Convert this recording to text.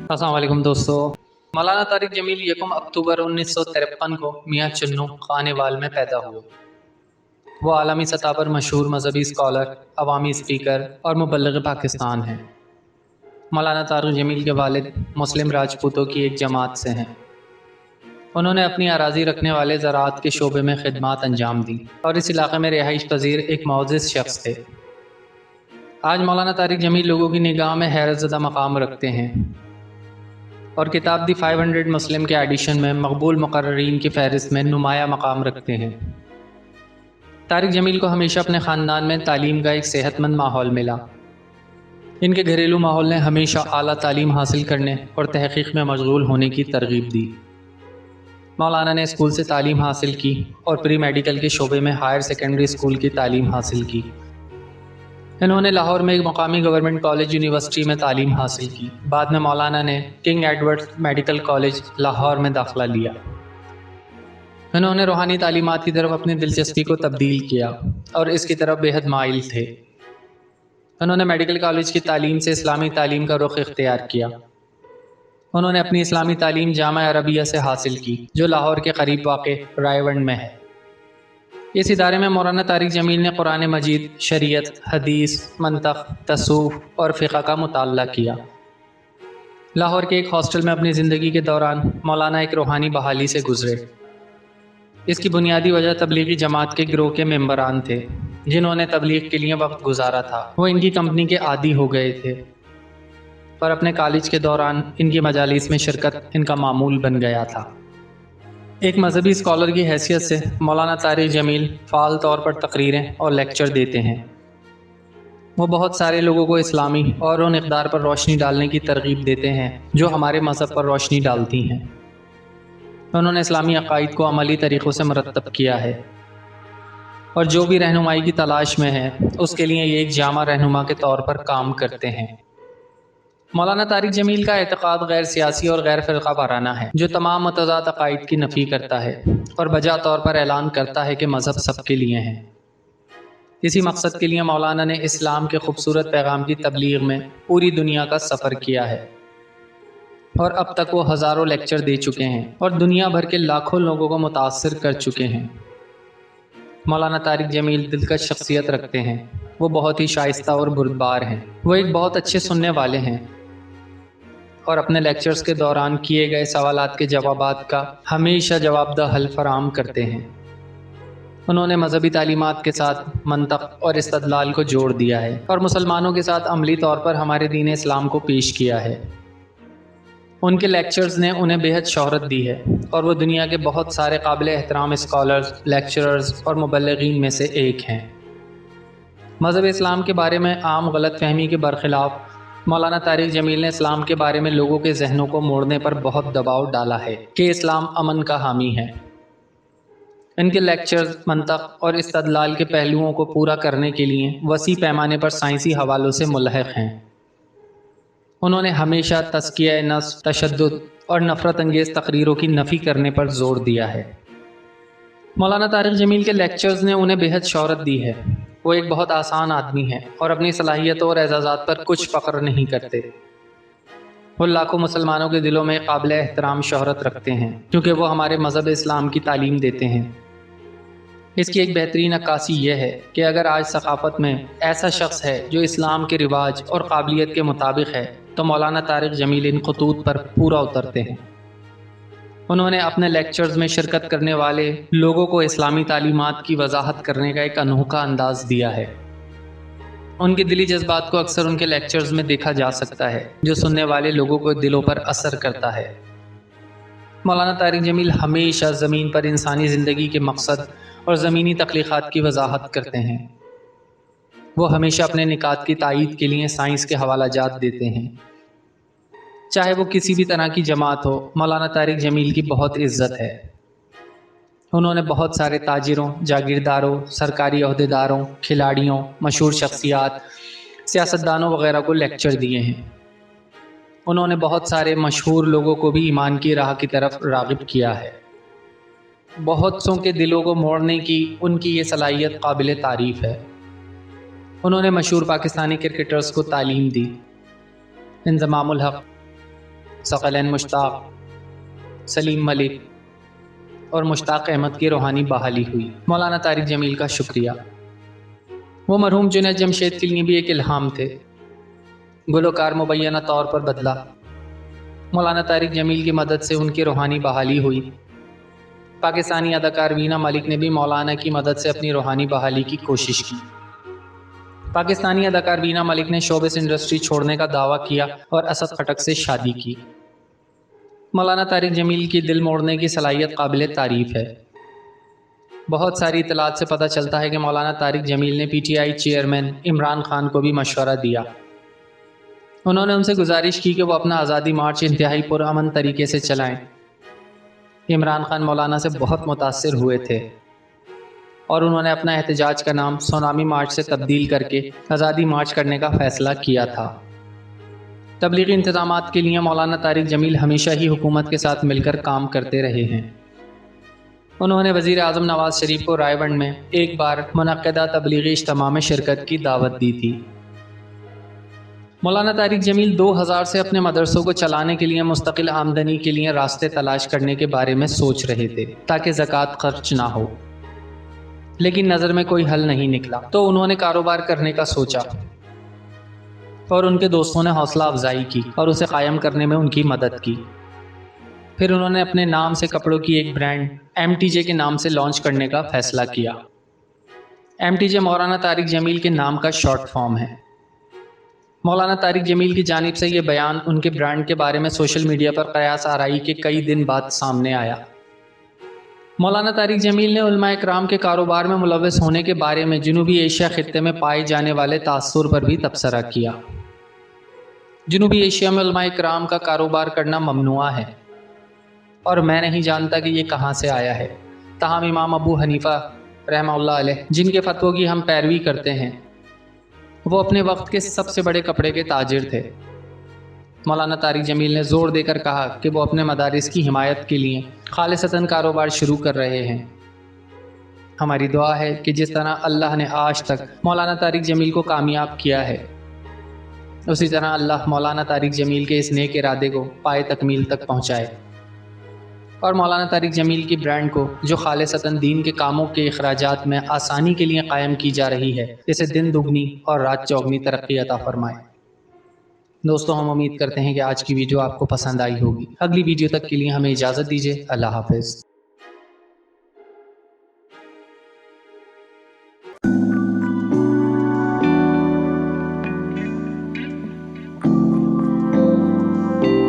السلام علیکم دوستو۔ مولانا طارق جمیل 1 اکتوبر 1953 کو میاں چنو خانیوال میں پیدا ہوئے۔ وہ عالمی سطح پر مشہور مذہبی اسکالر، عوامی اسپیکر اور مبلغ پاکستان ہیں۔ مولانا طارق جمیل کے والد مسلم راجپوتوں کی ایک جماعت سے ہیں۔ انہوں نے اپنی اراضی رکھنے والے زراعت کے شعبے میں خدمات انجام دی اور اس علاقے میں رہائش پذیر ایک معزز شخص تھے۔ آج مولانا طارق جمیل لوگوں کی نگاہ میں حیرت زدہ مقام رکھتے ہیں اور کتاب دی 500 مسلم کے ایڈیشن میں مقبول مقررین کی فہرست میں نمایاں مقام رکھتے ہیں۔ طارق جمیل کو ہمیشہ اپنے خاندان میں تعلیم کا ایک صحت مند ماحول ملا۔ ان کے گھریلو ماحول نے ہمیشہ اعلیٰ تعلیم حاصل کرنے اور تحقیق میں مشغول ہونے کی ترغیب دی۔ مولانا نے اسکول سے تعلیم حاصل کی اور پری میڈیکل کے شعبے میں ہائر سیکنڈری اسکول کی تعلیم حاصل کی۔ انہوں نے لاہور میں ایک مقامی گورنمنٹ کالج یونیورسٹی میں تعلیم حاصل کی۔ بعد میں مولانا نے king Edward medical college Lahore میں داخلہ لیا۔ انہوں نے روحانی تعلیمات کی طرف اپنی دلچسپی کو تبدیل کیا اور اس کی طرف بے حد مائل تھے۔ انہوں نے میڈیکل کالج کی تعلیم سے اسلامی تعلیم کا رخ اختیار کیا۔ انہوں نے اپنی اسلامی تعلیم جامعہ عربیہ سے حاصل کی، جو لاہور کے قریب واقع رائے ونڈ میں ہے۔ اس ادارے میں مولانا طارق جمیل نے قرآن مجید، شریعت، حدیث، منطق، تصوف اور فقہ کا مطالعہ کیا۔ لاہور کے ایک ہاسٹل میں اپنی زندگی کے دوران مولانا ایک روحانی بحالی سے گزرے۔ اس کی بنیادی وجہ تبلیغی جماعت کے گروہ کے ممبران تھے، جنہوں نے تبلیغ کے لیے وقت گزارا تھا۔ وہ ان کی کمپنی کے عادی ہو گئے تھے اور اپنے کالج کے دوران ان کی مجالس میں شرکت ان کا معمول بن گیا تھا۔ ایک مذہبی اسکالر کی حیثیت سے مولانا طارق جمیل فعال طور پر تقریریں اور لیکچر دیتے ہیں۔ وہ بہت سارے لوگوں کو اسلامی اور ان اقدار پر روشنی ڈالنے کی ترغیب دیتے ہیں جو ہمارے مذہب پر روشنی ڈالتی ہیں۔ انہوں نے اسلامی عقائد کو عملی طریقوں سے مرتب کیا ہے اور جو بھی رہنمائی کی تلاش میں ہے اس کے لیے یہ ایک جامع رہنما کے طور پر کام کرتے ہیں۔ مولانا طارق جمیل کا اعتقاد غیر سیاسی اور غیر فرقہ وارانہ ہے، جو تمام متضاد عقائد کی نفی کرتا ہے اور بجا طور پر اعلان کرتا ہے کہ مذہب سب کے لیے ہے۔ اسی مقصد کے لیے مولانا نے اسلام کے خوبصورت پیغام کی تبلیغ میں پوری دنیا کا سفر کیا ہے اور اب تک وہ ہزاروں لیکچر دے چکے ہیں اور دنیا بھر کے لاکھوں لوگوں کو متاثر کر چکے ہیں۔ مولانا طارق جمیل دلکش شخصیت رکھتے ہیں۔ وہ بہت ہی شائستہ اور بردبار ہیں۔ وہ ایک بہت اچھے سننے والے ہیں اور اپنے لیکچرز کے دوران کیے گئے سوالات کے جوابات کا ہمیشہ جواب دہ حل فراہم کرتے ہیں۔ انہوں نے مذہبی تعلیمات کے ساتھ منطق اور استدلال کو جوڑ دیا ہے اور مسلمانوں کے ساتھ عملی طور پر ہمارے دین اسلام کو پیش کیا ہے۔ ان کے لیکچرز نے انہیں بے حد شہرت دی ہے اور وہ دنیا کے بہت سارے قابل احترام اسکالرز، لیکچررز اور مبلغین میں سے ایک ہیں۔ مذہب اسلام کے بارے میں عام غلط فہمی کے برخلاف مولانا طارق جمیل نے اسلام کے بارے میں لوگوں کے ذہنوں کو موڑنے پر بہت دباؤ ڈالا ہے کہ اسلام امن کا حامی ہے۔ ان کے لیکچرز منطق اور استدلال کے پہلوؤں کو پورا کرنے کے لیے وسیع پیمانے پر سائنسی حوالوں سے ملحق ہیں۔ انہوں نے ہمیشہ تزکیہ نفس، تشدد اور نفرت انگیز تقریروں کی نفی کرنے پر زور دیا ہے۔ مولانا طارق جمیل کے لیکچرز نے انہیں بے حد شہرت دی ہے۔ وہ ایک بہت آسان آدمی ہیں اور اپنی صلاحیتوں اور اعزازات پر کچھ فخر نہیں کرتے۔ وہ لاکھوں مسلمانوں کے دلوں میں قابل احترام شہرت رکھتے ہیں کیونکہ وہ ہمارے مذہب اسلام کی تعلیم دیتے ہیں۔ اس کی ایک بہترین عکاسی یہ ہے کہ اگر آج ثقافت میں ایسا شخص ہے جو اسلام کے رواج اور قابلیت کے مطابق ہے تو مولانا طارق جمیل ان خطوط پر پورا اترتے ہیں۔ انہوں نے اپنے لیکچرز میں شرکت کرنے والے لوگوں کو اسلامی تعلیمات کی وضاحت کرنے کا ایک انوکھا انداز دیا ہے۔ ان کے دلی جذبات کو اکثر ان کے لیکچرز میں دیکھا جا سکتا ہے، جو سننے والے لوگوں کو دلوں پر اثر کرتا ہے۔ مولانا طارق جمیل ہمیشہ زمین پر انسانی زندگی کے مقصد اور زمینی تخلیقات کی وضاحت کرتے ہیں۔ وہ ہمیشہ اپنے نکات کی تائید کے لیے سائنس کے حوالہ جات دیتے ہیں۔ چاہے وہ کسی بھی طرح کی جماعت ہو، مولانا طارق جمیل کی بہت عزت ہے۔ انہوں نے بہت سارے تاجروں، جاگیرداروں، سرکاری عہدیداروں، کھلاڑیوں، مشہور شخصیات، سیاستدانوں وغیرہ کو لیکچر دیے ہیں۔ انہوں نے بہت سارے مشہور لوگوں کو بھی ایمان کی راہ کی طرف راغب کیا ہے۔ بہت سوں کے دلوں کو موڑنے کی ان کی یہ صلاحیت قابل تعریف ہے۔ انہوں نے مشہور پاکستانی کرکٹرز کو تعلیم دی۔ انضمام الحق، ثقلین مشتاق، سلیم ملک اور مشتاق احمد کی روحانی بحالی ہوئی۔ مولانا طارق جمیل کا شکریہ۔ وہ مرحوم جنید جمشید کے لیے بھی ایک الہام تھے۔ گلوکار مبینہ طور پر بدلا۔ مولانا طارق جمیل کی مدد سے ان کی روحانی بحالی ہوئی۔ پاکستانی اداکار وینا ملک نے بھی مولانا کی مدد سے اپنی روحانی بحالی کی کوشش کی۔ پاکستانی اداکار وینا ملک نے شوبز انڈسٹری چھوڑنے کا دعویٰ کیا اور اسد خٹک سے شادی کی۔ مولانا طارق جمیل کی دل موڑنے کی صلاحیت قابل تعریف ہے۔ بہت ساری اطلاعات سے پتہ چلتا ہے کہ مولانا طارق جمیل نے P T I chairman Imran Khan کو بھی مشورہ دیا۔ انہوں نے ان سے گزارش کی کہ وہ اپنا آزادی مارچ انتہائی پرامن طریقے سے چلائیں۔ عمران خان مولانا سے بہت متاثر ہوئے تھے اور انہوں نے اپنا احتجاج کا نام سونامی مارچ سے تبدیل کر کے آزادی مارچ کرنے کا فیصلہ کیا تھا۔ تبلیغی انتظامات کے لیے مولانا طارق جمیل ہمیشہ ہی حکومت کے ساتھ مل کر کام کرتے رہے ہیں۔ انہوں نے وزیر اعظم نواز شریف کو رائے بنڈ میں ایک بار منعقدہ تبلیغی اجتماع میں شرکت کی دعوت دی تھی۔ مولانا طارق جمیل 2000 سے اپنے مدرسوں کو چلانے کے لیے مستقل آمدنی کے لیے راستے تلاش کرنے کے بارے میں سوچ رہے تھے تاکہ زکوٰۃ خرچ نہ ہو، لیکن نظر میں کوئی حل نہیں نکلا تو انہوں نے کاروبار کرنے کا سوچا اور ان کے دوستوں نے حوصلہ افزائی کی اور اسے قائم کرنے میں ان کی مدد کی۔ پھر انہوں نے اپنے نام سے کپڑوں کی ایک برانڈ MTJ کے نام سے لانچ کرنے کا فیصلہ کیا۔ MTJ مولانا طارق جمیل کے نام کا شارٹ فارم ہے۔ مولانا طارق جمیل کی جانب سے یہ بیان ان کے برانڈ کے بارے میں سوشل میڈیا پر قیاس آرائی کے کئی دن بعد سامنے آیا۔ مولانا طارق جمیل نے علماء اکرام کے کاروبار میں ملوث ہونے کے بارے میں جنوبی ایشیا خطے میں پائے جانے والے تاثر پر بھی تبصرہ کیا۔ جنوبی ایشیا میں علماء اکرام کا کاروبار کرنا ممنوع ہے اور میں نہیں جانتا کہ یہ کہاں سے آیا ہے، تاہم امام ابو حنیفہ رحمہ اللہ علیہ جن کے فتووں کی ہم پیروی کرتے ہیں وہ اپنے وقت کے سب سے بڑے کپڑے کے تاجر تھے۔ مولانا طارق جمیل نے زور دے کر کہا کہ وہ اپنے مدارس کی حمایت کے لیے خالصتاً کاروبار شروع کر رہے ہیں۔ ہماری دعا ہے کہ جس طرح اللہ نے آج تک مولانا طارق جمیل کو کامیاب کیا ہے، اسی طرح اللہ مولانا طارق جمیل کے اس نیک ارادے کو پائے تکمیل تک پہنچائے اور مولانا طارق جمیل کی برانڈ کو جو خالصتاً دین کے کاموں کے اخراجات میں آسانی کے لیے قائم کی جا رہی ہے، اسے دن دگنی اور رات چوگنی ترقی عطا فرمائے۔ دوستو، ہم امید کرتے ہیں کہ آج کی ویڈیو آپ کو پسند آئی ہوگی۔ اگلی ویڈیو تک کے لیے ہمیں اجازت دیجیے۔ اللہ حافظ۔